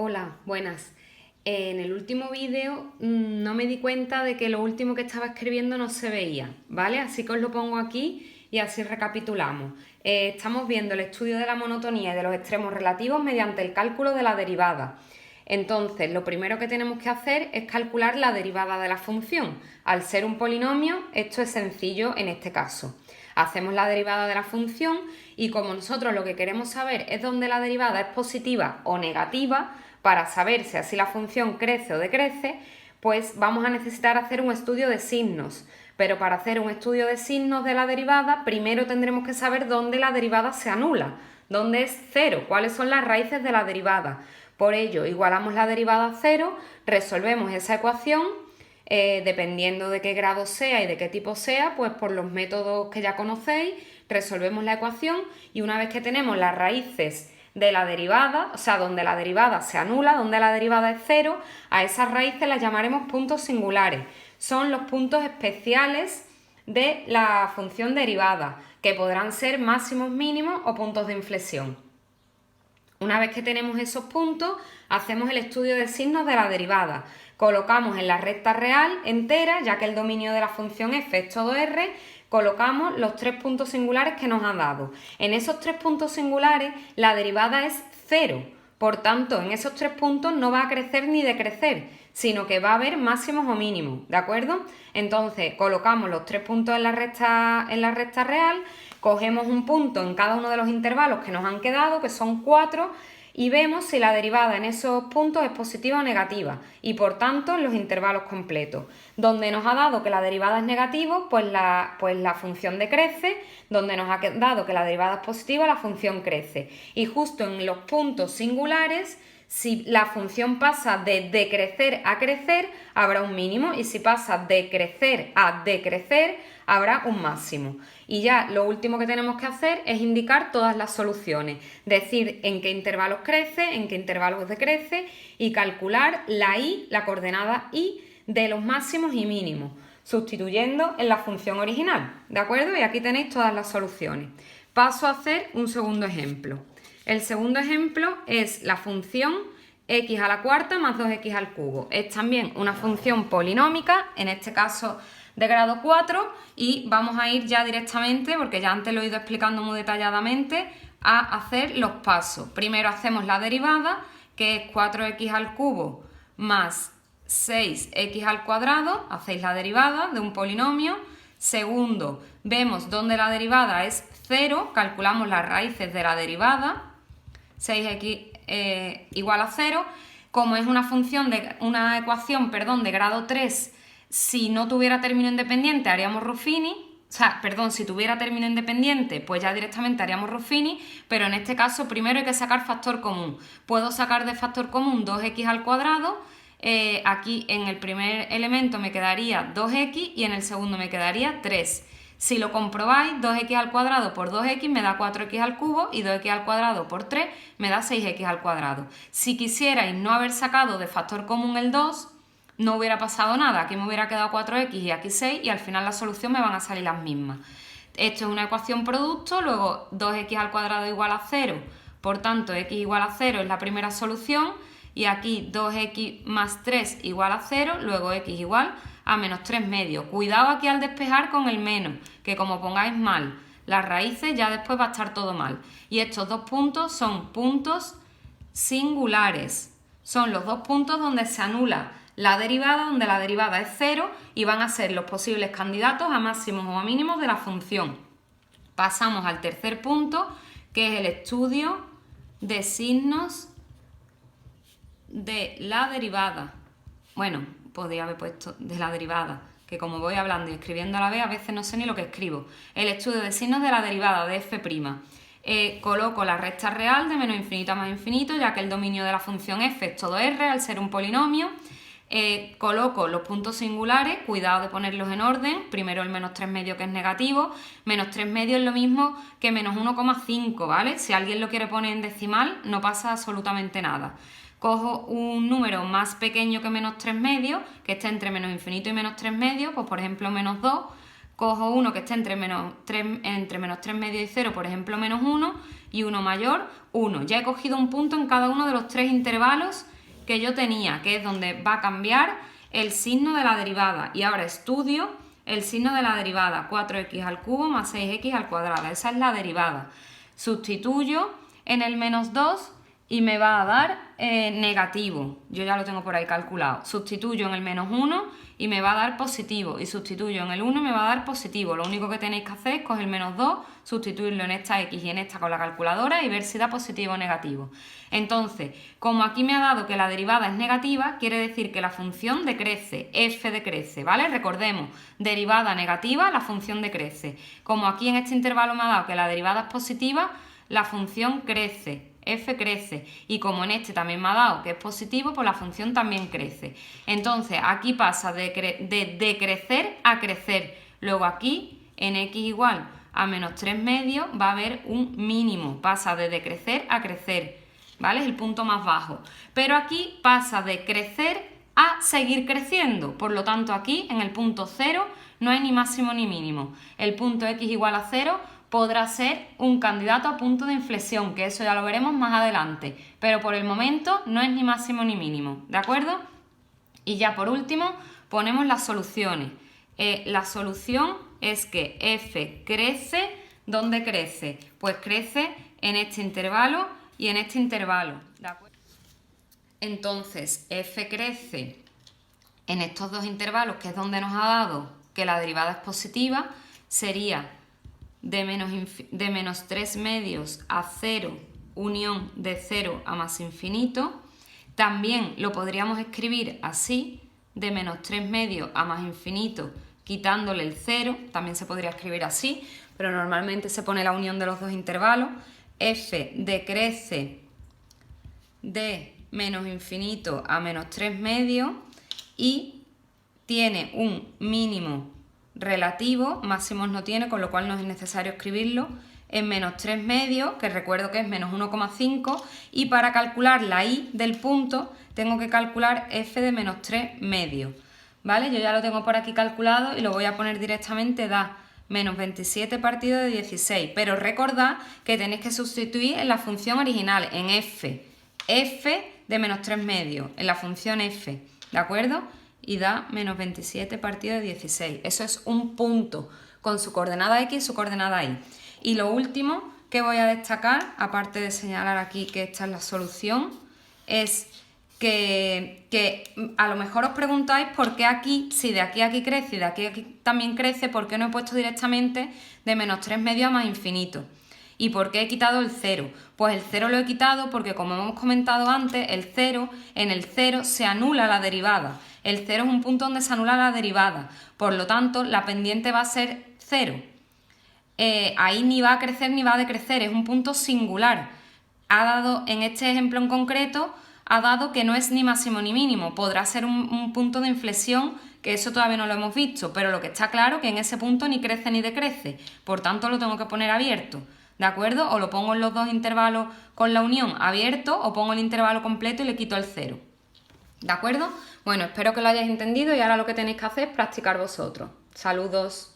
Hola, buenas. En el último vídeo no me di cuenta de que lo último que estaba escribiendo no se veía, ¿vale? Así que os lo pongo aquí y así recapitulamos. Estamos viendo el estudio de la monotonía y de los extremos relativos mediante el cálculo de la derivada. Entonces, lo primero que tenemos que hacer es calcular la derivada de la función. Al ser un polinomio, esto es sencillo en este caso. Hacemos la derivada de la función y como nosotros lo que queremos saber es dónde la derivada es positiva o negativa, para saber si así la función crece o decrece, pues vamos a necesitar hacer un estudio de signos. Pero para hacer un estudio de signos de la derivada, primero tendremos que saber dónde la derivada se anula, dónde es cero, cuáles son las raíces de la derivada. Por ello, igualamos la derivada a cero, resolvemos esa ecuación, dependiendo de qué grado sea y de qué tipo sea, pues por los métodos que ya conocéis, resolvemos la ecuación y una vez que tenemos las raíces de la derivada, o sea, donde la derivada se anula, donde la derivada es cero, a esas raíces las llamaremos puntos singulares. Son los puntos especiales de la función derivada, que podrán ser máximos, mínimos o puntos de inflexión. Una vez que tenemos esos puntos, hacemos el estudio de signos de la derivada. Colocamos en la recta real entera, ya que el dominio de la función f es todo r, colocamos los tres puntos singulares que nos han dado. En esos tres puntos singulares la derivada es cero. Por tanto, en esos tres puntos no va a crecer ni decrecer, sino que va a haber máximos o mínimos, ¿de acuerdo? Entonces, colocamos los tres puntos en la recta real, cogemos un punto en cada uno de los intervalos que nos han quedado, que son 4, y vemos si la derivada en esos puntos es positiva o negativa, y por tanto en los intervalos completos. Donde nos ha dado que la derivada es negativa, pues la función decrece, donde nos ha dado que la derivada es positiva, la función crece. Y justo en los puntos singulares, si la función pasa de decrecer a crecer, habrá un mínimo, y si pasa de crecer a decrecer, habrá un máximo. Y ya lo último que tenemos que hacer es indicar todas las soluciones, decir en qué intervalos crece, en qué intervalos decrece y calcular la y, la coordenada y de los máximos y mínimos, sustituyendo en la función original, ¿de acuerdo? Y aquí tenéis todas las soluciones. Paso a hacer un segundo ejemplo. El segundo ejemplo es la función x a la cuarta más 2x al cubo. Es también una función polinómica, en este caso de grado 4, y vamos a ir ya directamente, porque ya antes lo he ido explicando muy detalladamente, a hacer los pasos. Primero hacemos la derivada, que es 4x al cubo más 6x al cuadrado, hacéis la derivada de un polinomio. Segundo, vemos dónde la derivada es 0, calculamos las raíces de la derivada, 6x igual a 0. Como es una ecuación de grado 3, si no tuviera término independiente haríamos Ruffini, si tuviera término independiente, pues ya directamente haríamos Ruffini, pero en este caso primero hay que sacar factor común. Puedo sacar de factor común 2x al cuadrado, aquí en el primer elemento me quedaría 2x y en el segundo me quedaría 3. Si lo comprobáis, 2x al cuadrado por 2x me da 4x al cubo y 2x al cuadrado por 3 me da 6x al cuadrado. Si quisierais no haber sacado de factor común el 2, no hubiera pasado nada. Aquí me hubiera quedado 4x y aquí 6 y al final la solución me van a salir las mismas. Esto es una ecuación producto, luego 2x al cuadrado igual a 0, por tanto x igual a 0 es la primera solución y aquí 2x más 3 igual a 0, luego x igual a menos 3 medios. Cuidado aquí al despejar con el menos, que como pongáis mal las raíces ya después va a estar todo mal. Y estos dos puntos son puntos singulares. Son los dos puntos donde se anula la derivada, donde la derivada es 0 y van a ser los posibles candidatos a máximos o a mínimos de la función. Pasamos al tercer punto, que es el estudio de signos de la derivada. Bueno, podría haber puesto de la derivada, que como voy hablando y escribiendo a la vez, a veces no sé ni lo que escribo. El estudio de signos de la derivada de f'. Coloco la recta real de menos infinito a más infinito, ya que el dominio de la función f es todo r, al ser un polinomio. Coloco los puntos singulares, cuidado de ponerlos en orden, primero el menos 3 medios que es negativo, menos 3 medios es lo mismo que menos 1,5, ¿vale? Si alguien lo quiere poner en decimal no pasa absolutamente nada. Cojo un número más pequeño que menos 3 medios, que esté entre menos infinito y menos 3 medios, pues por ejemplo menos 2, cojo uno que esté entre menos 3 medios y 0, por ejemplo menos 1, y 1 mayor, 1. Ya he cogido un punto en cada uno de los 3 intervalos que yo tenía, que es donde va a cambiar el signo de la derivada. Y ahora estudio el signo de la derivada, 4x al cubo más 6x al cuadrado. Esa es la derivada. Sustituyo en el menos 2 y me va a dar negativo. Yo ya lo tengo por ahí calculado. Sustituyo en el menos 1 y me va a dar positivo. Y sustituyo en el 1 y me va a dar positivo. Lo único que tenéis que hacer es coger el menos 2, sustituirlo en esta x y en esta con la calculadora y ver si da positivo o negativo. Entonces, como aquí me ha dado que la derivada es negativa, quiere decir que la función decrece, f decrece, ¿vale? Recordemos, derivada negativa, la función decrece. Como aquí en este intervalo me ha dado que la derivada es positiva, la función crece, f crece. Y como en este también me ha dado que es positivo, pues la función también crece. Entonces, aquí pasa de decrecer a crecer. Luego aquí, en x igual a menos 3 medios, va a haber un mínimo. Pasa de decrecer a crecer, ¿vale? Es el punto más bajo. Pero aquí pasa de crecer a seguir creciendo. Por lo tanto, aquí, en el punto 0, no hay ni máximo ni mínimo. El punto x igual a 0 podrá ser un candidato a punto de inflexión, que eso ya lo veremos más adelante, pero por el momento no es ni máximo ni mínimo, ¿de acuerdo? Y ya por último ponemos las soluciones. La solución es que f crece, ¿dónde crece? Pues crece en este intervalo y en este intervalo, ¿de acuerdo? Entonces f crece en estos dos intervalos, que es donde nos ha dado que la derivada es positiva, sería de menos 3 medios a 0, unión de 0 a más infinito. También lo podríamos escribir así, de menos 3 medios a más infinito, quitándole el 0, también se podría escribir así, pero normalmente se pone la unión de los dos intervalos. F decrece de menos infinito a menos 3 medios y tiene un mínimo relativo, máximos no tiene, con lo cual no es necesario escribirlo, en menos 3 medios, que recuerdo que es menos 1,5, y para calcular la y del punto tengo que calcular f de menos 3 medios, ¿vale? Yo ya lo tengo por aquí calculado y lo voy a poner directamente, da menos 27 partido de 16, pero recordad que tenéis que sustituir en la función original, en f de menos 3 medios, en la función f, ¿de acuerdo? Y da menos 27 partido de 16. Eso es un punto con su coordenada x y su coordenada y. Y lo último que voy a destacar, aparte de señalar aquí que esta es la solución, es que a lo mejor os preguntáis por qué aquí, si de aquí a aquí crece y de aquí a aquí también crece, ¿por qué no he puesto directamente de menos 3 medios a más infinito? ¿Y por qué he quitado el 0? Pues el 0 lo he quitado porque, como hemos comentado antes, en el 0 se anula la derivada. El 0 es un punto donde se anula la derivada. Por lo tanto, la pendiente va a ser 0. Ahí ni va a crecer ni va a decrecer, es un punto singular. Ha dado, en este ejemplo en concreto, ha dado que no es ni máximo ni mínimo. Podrá ser un punto de inflexión, que eso todavía no lo hemos visto, pero lo que está claro es que en ese punto ni crece ni decrece. Por tanto, lo tengo que poner abierto, ¿de acuerdo? O lo pongo en los dos intervalos con la unión abierto, o pongo el intervalo completo y le quito el 0. ¿De acuerdo? Bueno, espero que lo hayáis entendido y ahora lo que tenéis que hacer es practicar vosotros. Saludos.